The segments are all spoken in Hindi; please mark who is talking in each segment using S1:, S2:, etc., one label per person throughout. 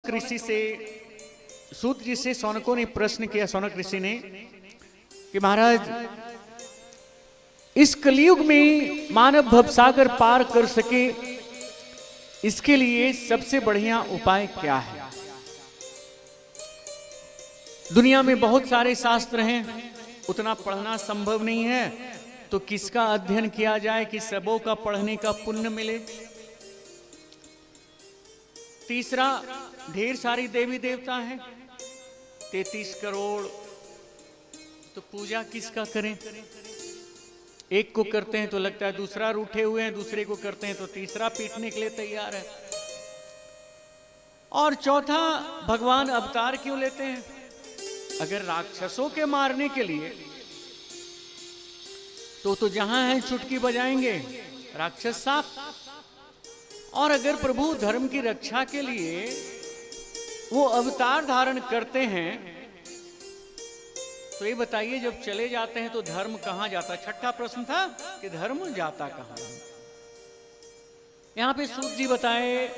S1: ऋषि से सूत जी से सौनकों ने प्रश्न किया, सौनक ऋषि ने, कि महाराज इस कलयुग में मानव भवसागर पार कर सके, इसके लिए सबसे बढ़िया उपाय क्या है? दुनिया में बहुत सारे शास्त्र हैं, उतना पढ़ना संभव नहीं है, तो किसका अध्ययन किया जाए कि सबों का पढ़ने का पुण्य मिले। तीसरा, ढेर सारी देवी देवता हैं, 33 करोड़, तो पूजा किसका करें? एक को करते हैं तो लगता है दूसरा रूठे हुए हैं, दूसरे को करते हैं तो तीसरा पीटने के लिए तैयार है। और चौथा, भगवान अवतार क्यों लेते हैं? अगर राक्षसों के मारने के लिए तो जहां हैं चुटकी बजाएंगे राक्षस साफ, और अगर प्रभु धर्म की रक्षा के लिए वो अवतार धारण करते हैं, तो ये बताइए जब चले जाते हैं तो धर्म कहां जाता? छठा प्रश्न था कि धर्म जाता कहां। यहां पे सूत जी बताए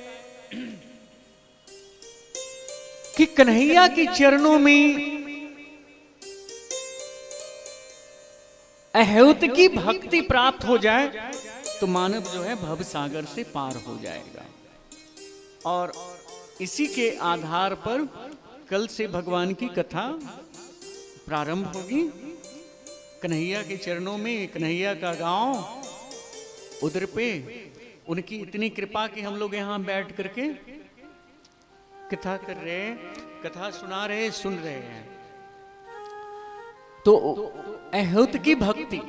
S1: कि कन्हैया के चरणों में अहूत की भक्ति प्राप्त हो जाए तो मानव जो है भव सागर से पार हो जाएगा। और इसी के आधार पर कल से भगवान की कथा प्रारंभ होगी। कन्हैया के चरणों में, कन्हैया का गांव, उधर पे उनकी इतनी कृपा कि हम लोग यहां बैठ करके कथा कर रहे हैं, कथा सुना रहे, सुन रहे हैं। तो अहूत की भक्ति,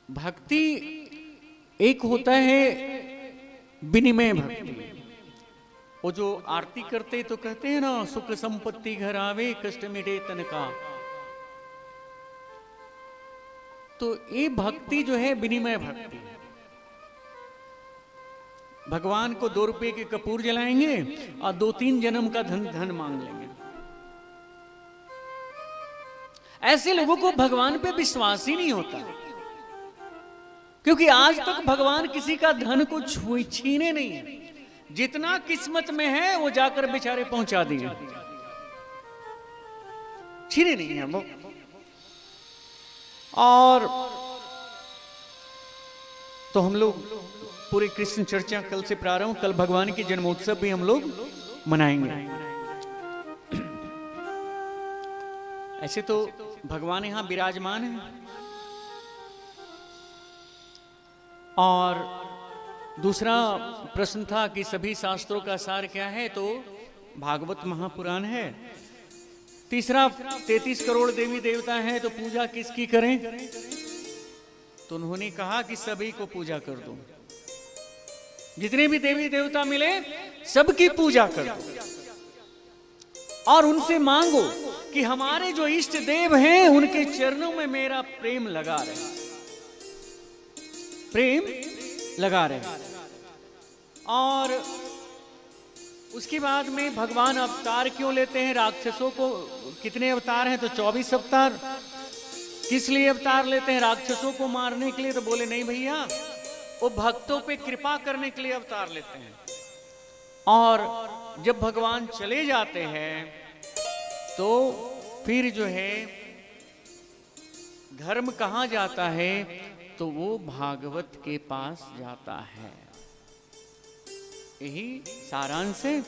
S1: भक्ति एक होता है विनिमय भक्ति। वो जो आरती करते तो कहते हैं ना, सुख संपत्ति घर आवे, कष्ट मिटे तन का। तो ये भक्ति जो है विनिमय भक्ति। भगवान को 2 रुपए के कपूर जलाएंगे और 2-3 जन्म का धन मांग लेंगे। ऐसे लोगों को भगवान पे विश्वास ही नहीं होता, क्योंकि आज तक भगवान किसी का धन को छीने नहीं है। जितना किस्मत में है वो जाकर बेचारे पहुंचा दिए, छीने नहीं है वो। और तो हम लोग पूरे कृष्ण चर्चा कल से प्रारंभ, कल भगवान की जन्मोत्सव भी हम लोग मनाएंगे। ऐसे तो भगवान यहां विराजमान है। और दूसरा प्रश्न था कि सभी शास्त्रों का सार क्या है, तो भागवत महापुराण है। तीसरा, 33 करोड़ देवी देवता हैं, तो पूजा किसकी करें? तो उन्होंने कहा कि सभी को पूजा कर दो, जितने भी देवी देवता मिले सबकी पूजा कर दो, और उनसे मांगो कि हमारे जो इष्ट देव हैं उनके चरणों में मेरा प्रेम लगा रहे, प्रेम लगा रहे। और उसके बाद में भगवान अवतार क्यों लेते हैं? राक्षसों को कितने अवतार हैं? तो 24 अवतार। किस लिए अवतार लेते हैं? राक्षसों को मारने के लिए? तो बोले नहीं भैया, वो भक्तों पे कृपा करने के लिए अवतार लेते हैं। और जब भगवान चले जाते हैं तो फिर जो है धर्म कहां जाता है? तो वो भागवत के पास जाता है। यही सारांश है।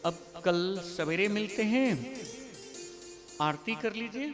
S1: अब कल सवेरे मिलते हैं, आरती कर लीजिए।